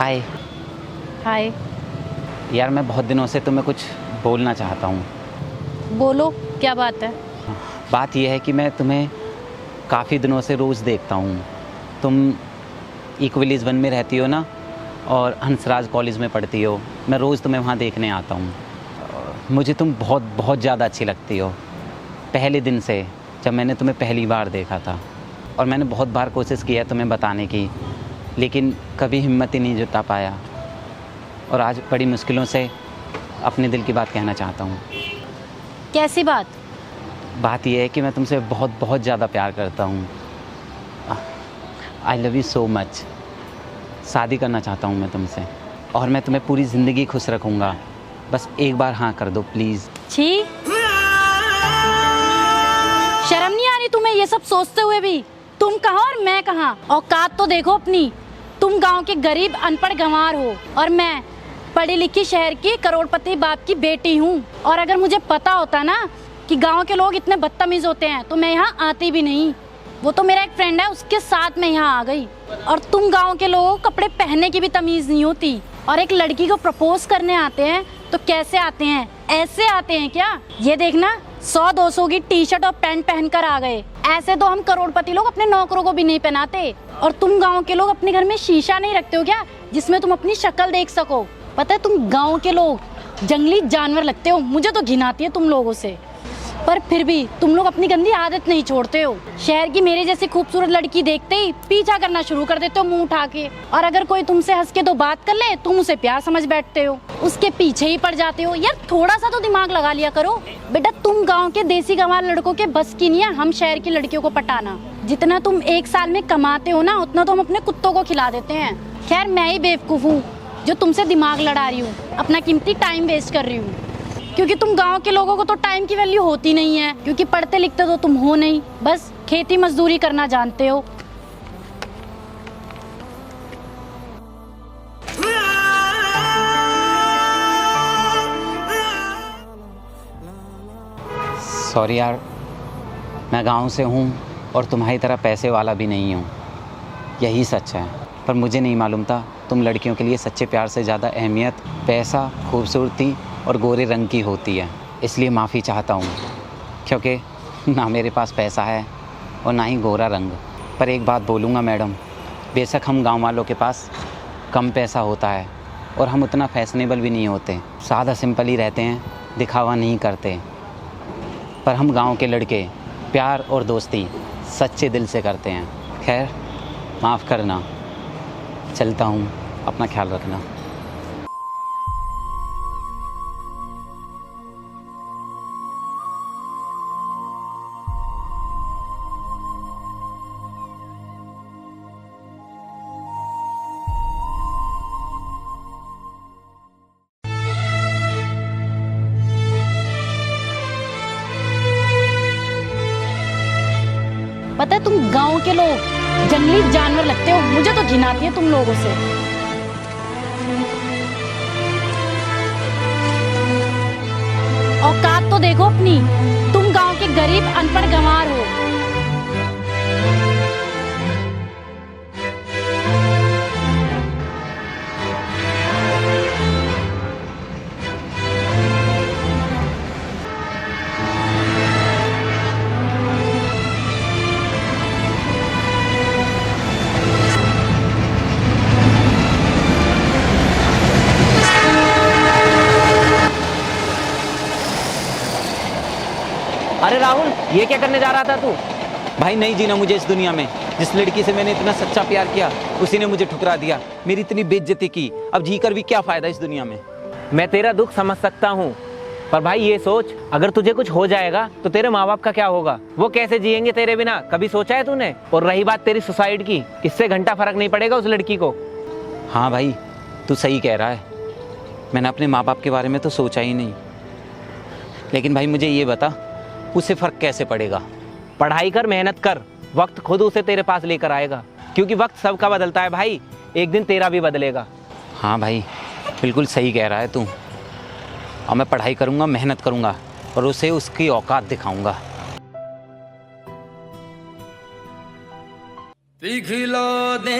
हाय। हाय। यार मैं बहुत दिनों से तुम्हें कुछ बोलना चाहता हूँ। बोलो, क्या बात है? बात यह है कि मैं तुम्हें काफ़ी दिनों से रोज़ देखता हूँ। तुम इक्विलीज 1 में रहती हो ना, और हंसराज कॉलेज में पढ़ती हो। मैं रोज़ तुम्हें वहाँ देखने आता हूँ। मुझे तुम बहुत बहुत ज़्यादा अच्छी लगती हो, पहले दिन से, जब मैंने तुम्हें पहली बार देखा था। और मैंने बहुत बार कोशिश किया तुम्हें बताने की, लेकिन कभी हिम्मत ही नहीं जुटा पाया। और आज बड़ी मुश्किलों से अपने दिल की बात कहना चाहता हूँ। कैसी बात? बात यह है कि मैं तुमसे बहुत बहुत ज़्यादा प्यार करता हूँ। I love you so much. शादी करना चाहता हूँ मैं तुमसे, और मैं तुम्हें पूरी ज़िंदगी खुश रखूँगा। बस एक बार हाँ कर दो प्लीज़। छी, शर्म नहीं आ रही तुम्हें ये सब सोचते हुए भी? तुम कहाँ और मैं कहाँ? औकात तो देखो अपनी। तुम गांव के गरीब अनपढ़ गंवार हो, और मैं पढ़ी लिखी शहर की करोड़पति बाप की बेटी हूँ। और अगर मुझे पता होता ना कि गांव के लोग इतने बदतमीज होते हैं, तो मैं यहाँ आती भी नहीं। वो तो मेरा एक फ्रेंड है, उसके साथ मैं यहाँ आ गई। और तुम गांव के लोगों को कपड़े पहनने की भी तमीज नहीं होती, और एक लड़की को प्रपोज करने आते हैं तो कैसे आते हैं? ऐसे आते हैं क्या? ये देखना, 100-200 की टी शर्ट और पैंट पहनकर आ गए। ऐसे तो हम करोड़पति लोग अपने नौकरों को भी नहीं पहनाते। और तुम गांव के लोग अपने घर में शीशा नहीं रखते हो क्या, जिसमें तुम अपनी शक्ल देख सको? पता है, तुम गांव के लोग जंगली जानवर लगते हो। मुझे तो घिन आती है तुम लोगों से, पर फिर भी तुम लोग अपनी गंदी आदत नहीं छोड़ते हो। शहर की मेरे जैसी खूबसूरत लड़की देखते ही पीछा करना शुरू कर देते हो मुंह उठा के। और अगर कोई तुमसे हंस के 2 बात कर ले, तुम उसे प्यार समझ बैठते हो, उसके पीछे ही पड़ जाते हो। यार थोड़ा सा तो दिमाग लगा लिया करो बेटा। तुम गाँव के देसी गंवार लड़कों के बस की नहीं है हम शहर की लड़कियों को पटाना। जितना तुम एक साल में कमाते हो ना, उतना तो हम अपने कुत्तों को खिला देते हैं। खैर मैं ही बेवकूफ हूँ जो तुमसे दिमाग लड़ा रही हूँ, अपना कीमती टाइम वेस्ट कर रही हूँ। क्योंकि तुम गांव के लोगों को तो टाइम की वैल्यू होती नहीं है, क्योंकि पढ़ते लिखते तो तुम हो नहीं, बस खेती मजदूरी करना जानते हो। सॉरी यार, मैं गांव से हूँ और तुम्हारी तरह पैसे वाला भी नहीं हूँ, यही सच है। पर मुझे नहीं मालूम था तुम लड़कियों के लिए सच्चे प्यार से ज़्यादा अहमियत पैसा, खूबसूरती और गोरे रंग की होती है। इसलिए माफ़ी चाहता हूँ, क्योंकि ना मेरे पास पैसा है और ना ही गोरा रंग। पर एक बात बोलूँगा मैडम, बेशक हम गांव वालों के पास कम पैसा होता है और हम उतना फैशनेबल भी नहीं होते, सादा सिंपल ही रहते हैं, दिखावा नहीं करते, पर हम गांव के लड़के प्यार और दोस्ती सच्चे दिल से करते हैं। खैर माफ़ करना, चलता हूँ, अपना ख्याल रखना। पता है, तुम गांव के लोग जंगली जानवर लगते हो। मुझे तो घिन आती है तुम लोगों से। औकात तो देखो अपनी। तुम गांव के गरीब अनपढ़ गंवार हो। अरे राहुल, ये क्या करने जा रहा था तू? भाई नहीं जीना मुझे इस दुनिया में। जिस लड़की से मैंने इतना सच्चा प्यार किया, उसी ने मुझे ठुकरा दिया, मेरी इतनी बेइज्जती की। अब जी कर भी क्या फायदा इस दुनिया में। मैं तेरा दुख समझ सकता हूँ, पर भाई ये सोच, अगर तुझे कुछ हो जाएगा तो तेरे माँ बाप का क्या होगा? वो कैसे जिएंगे तेरे बिना? कभी सोचा है तूने? और रही बात तेरी सुसाइड की, इससे घंटा फर्क नहीं पड़ेगा उस लड़की को। हाँ भाई, तू सही कह रहा है। मैंने अपने माँ बाप के बारे में तो सोचा ही नहीं। लेकिन भाई मुझे ये बता, उससे फ़र्क कैसे पड़ेगा? पढ़ाई कर, मेहनत कर, वक्त खुद उसे तेरे पास लेकर आएगा। क्योंकि वक्त सबका बदलता है भाई, एक दिन तेरा भी बदलेगा। हाँ भाई, बिल्कुल सही कह रहा है तू। और मैं पढ़ाई करूँगा, मेहनत करूँगा और उसे उसकी औकात दिखाऊँगा। पिघलो दे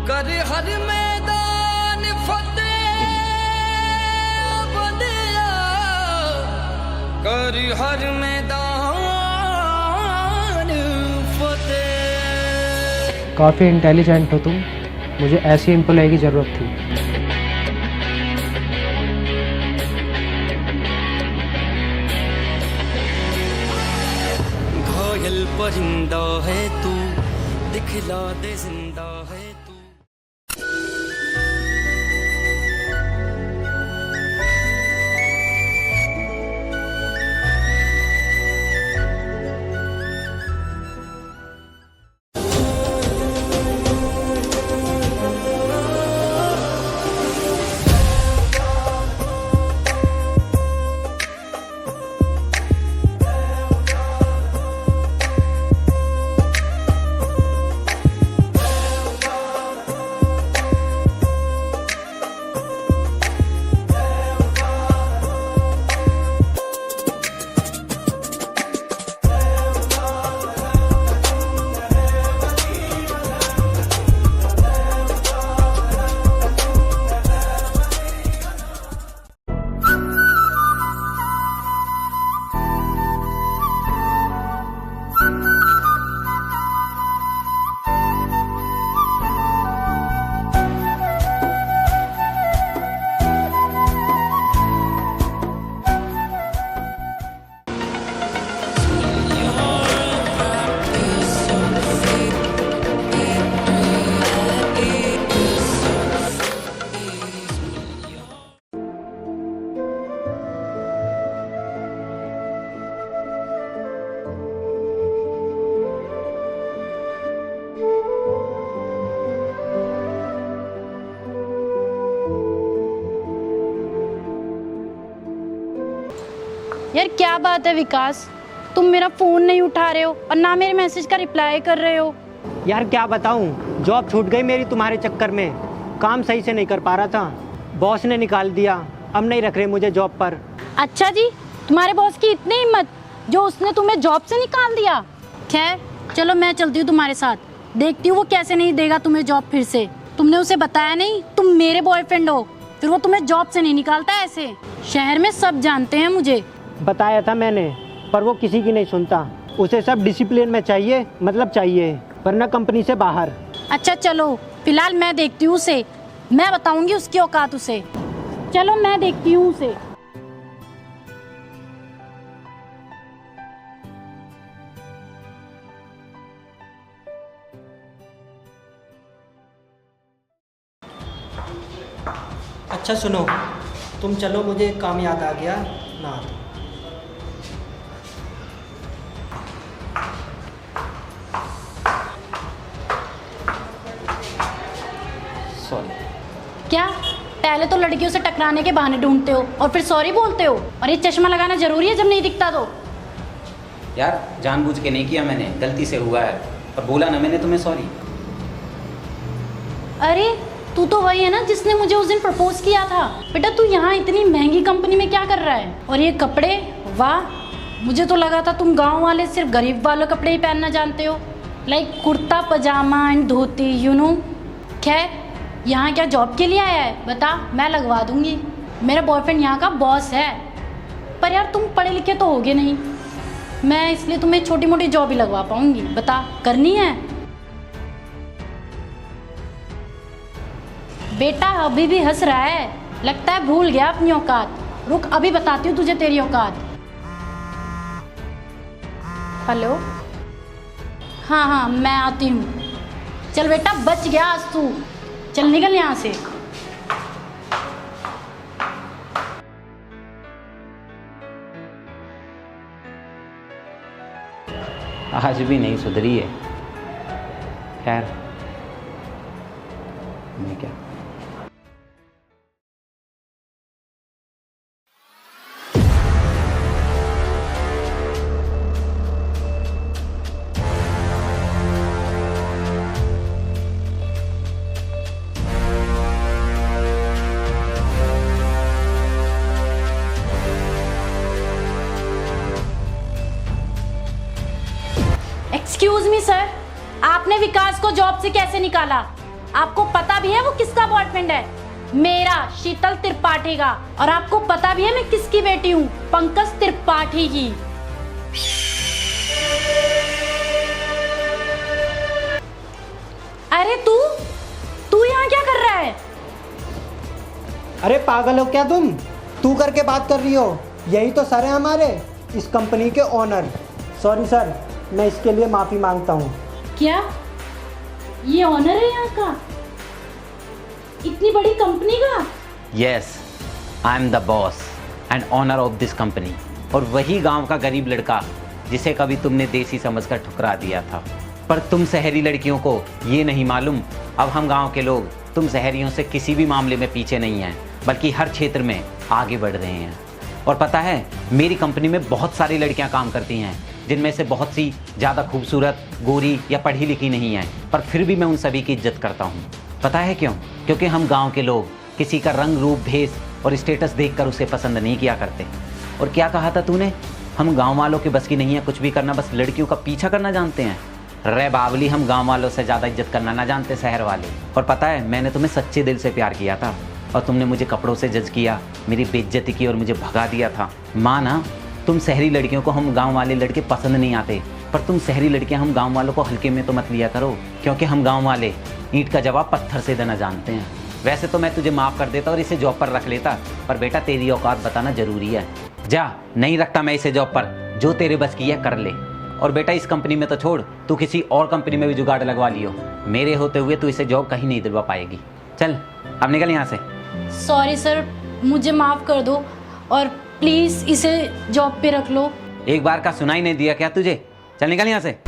कर हर मैदान फतेह बंदिया, कर हर मैदान फतेह। काफ़ी इंटेलिजेंट हो तुम, मुझे ऐसी एम्प्लॉय की ज़रूरत थी। घायल परिंदा है तू, दिखला दे जिंदा है तू। यार क्या बात है विकास, तुम मेरा फ़ोन नहीं उठा रहे हो और ना मेरे मैसेज का रिप्लाई कर रहे हो। यार क्या बताऊं, जॉब छूट गई मेरी तुम्हारे चक्कर में। काम सही से नहीं कर पा रहा था, बॉस ने निकाल दिया, अब नहीं रख रहे मुझे जॉब पर। अच्छा जी, तुम्हारे बॉस की इतनी हिम्मत जो उसने तुम्हें जॉब से निकाल दिया। खैर चलो मैं चलती हूँ तुम्हारे साथ, देखती हूँ वो कैसे नहीं देगा तुम्हें जॉब फिर से। तुमने उसे बताया नहीं तुम मेरे बॉयफ्रेंड हो, फिर वो तुम्हें जॉब से नहीं निकालता ऐसे। शहर में सब जानते हैं मुझे। बताया था मैंने, पर वो किसी की नहीं सुनता। उसे सब डिसिप्लिन में चाहिए, मतलब चाहिए, वरना कंपनी से बाहर। अच्छा चलो फिलहाल मैं देखती हूँ उसे, मैं बताऊंगी उसकी औकात उसे। चलो मैं देखती हूँ उसे। अच्छा सुनो, तुम चलो, मुझे एक काम याद आ गया ना। सॉरी। क्या पहले तो लड़कियों से टकराने के बहाने ढूंढते हो और फिर सॉरी बोलते हो? और ये चश्मा लगाना जरूरी है जब नहीं दिखता तो? यार जानबूझ के नहीं किया मैंने, गलती से हुआ है, और बोला ना मैंने तुम्हें सॉरी। अरे तू तो वही है ना जिसने मुझे उस दिन प्रपोज किया था। बेटा तू यहाँ इतनी महंगी कंपनी में क्या कर रहा है? और ये कपड़े, वाह, मुझे तो लगा था तुम गांव वाले सिर्फ गरीब वाले कपड़े ही पहनना जानते हो, like kurta pajama and dhoti, you know. खैर यहाँ क्या जॉब के लिए आया है बता, मैं लगवा दूंगी। मेरा बॉयफ्रेंड यहाँ का बॉस है। पर यार तुम पढ़े लिखे तो होगे नहीं, मैं इसलिए तुम्हें छोटी मोटी जॉब ही लगवा पाऊंगी। बता करनी है? बेटा अभी भी हंस रहा है, लगता है भूल गया अपनी औकात। रुक अभी बताती हूँ तुझे तेरी औकात। हेलो, हाँ हाँ मैं आती हूँ। चल बेटा बच गया आज तू, चल निकल यहाँ से। आज भी नहीं सुधरी है। खैर मैं क्या। एक्सक्यूज मी सर, आपने विकास को जॉब से कैसे निकाला? आपको पता भी है वो किसका बॉयफ्रेंड है? मेरा, शीतल त्रिपाठी का। और आपको पता भी है मैं किसकी बेटी हूँ? पंकज त्रिपाठी की। अरे तू यहाँ क्या कर रहा है? अरे पागल हो क्या तुम? तू करके बात कर रही हो? यही तो सर है हमारे इस कंपनी के ओनर। सॉरी सर, मैं इसके लिए माफ़ी मांगता हूँ। क्या ये ओनर है यहाँ का? इतनी बड़ी कंपनी का? Yes, I am the boss and owner of this company. और वही गांव का गरीब लड़का जिसे कभी तुमने देसी समझकर ठुकरा दिया था। पर तुम शहरी लड़कियों को ये नहीं मालूम, अब हम गांव के लोग तुम शहरियों से किसी भी मामले में पीछे नहीं हैं, बल्कि हर क्षेत्र में आगे बढ़ रहे हैं। और पता है, मेरी कंपनी में बहुत सारी लड़कियां काम करती हैं, जिनमें से बहुत सी ज़्यादा खूबसूरत, गोरी या पढ़ी लिखी नहीं हैं, पर फिर भी मैं उन सभी की इज्जत करता हूँ। पता है क्यों? क्योंकि हम गांव के लोग किसी का रंग, रूप, भेष और स्टेटस देखकर उसे पसंद नहीं किया करते। और क्या कहा था तूने? हम गांव वालों के बस की नहीं है कुछ भी करना, बस लड़कियों का पीछा करना जानते हैं। रे बावली, हम गांव वालों से ज़्यादा इज्जत करना ना जानते शहर वाले। और पता है, मैंने तुम्हें सच्चे दिल से प्यार किया था और तुमने मुझे कपड़ों से जज किया, मेरी बेइज्जती की और मुझे भगा दिया था। माना तुम शहरी लड़कियों को हम गांव वाले लड़के पसंद नहीं आते, पर तुम शहरी लड़कियां हम गांव वालों को हल्के में तो मत लिया करो, क्योंकि हम गांव वाले ईंट का जवाब पत्थर से देना जानते हैं। वैसे तो मैं तुझे माफ़ कर देता और इसे जॉब पर रख लेता, पर बेटा तेरी औकात बताना ज़रूरी है। जा, नहीं रखता मैं इसे जॉब पर, जो तेरे बस की है कर ले। और बेटा इस कंपनी में तो छोड़, तू किसी और कंपनी में भी जुगाड़ लगवा लियो, मेरे होते हुए तू इसे जॉब कहीं नहीं दिलवा पाएगी। चल अब निकल यहाँ से। सॉरी सर, मुझे माफ कर दो और प्लीज इसे जॉब पे रख लो। एक बार का सुनाई नहीं दिया क्या तुझे? चल निकल यहाँ से।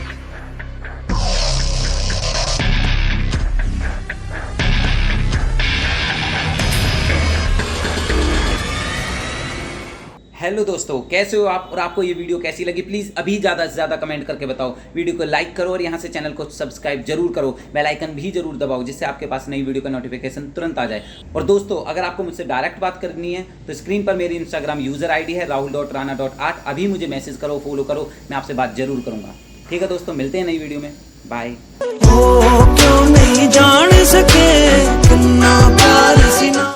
हेलो दोस्तों, कैसे हो आप और आपको ये वीडियो कैसी लगी? प्लीज़ अभी ज़्यादा से ज़्यादा कमेंट करके बताओ। वीडियो को लाइक करो और यहाँ से चैनल को सब्सक्राइब जरूर करो, बेल आइकन भी जरूर दबाओ, जिससे आपके पास नई वीडियो का नोटिफिकेशन तुरंत आ जाए। और दोस्तों, अगर आपको मुझसे डायरेक्ट बात करनी है तो स्क्रीन पर मेरी इंस्टाग्राम यूज़र आईडी है rahul.rana.8। अभी मुझे मैसेज करो, फॉलो करो, मैं आपसे बात जरूर करूँगा। ठीक है दोस्तों, मिलते हैं नई वीडियो में। बाय। क्यों नहीं जान सके कितना प्यार सी ना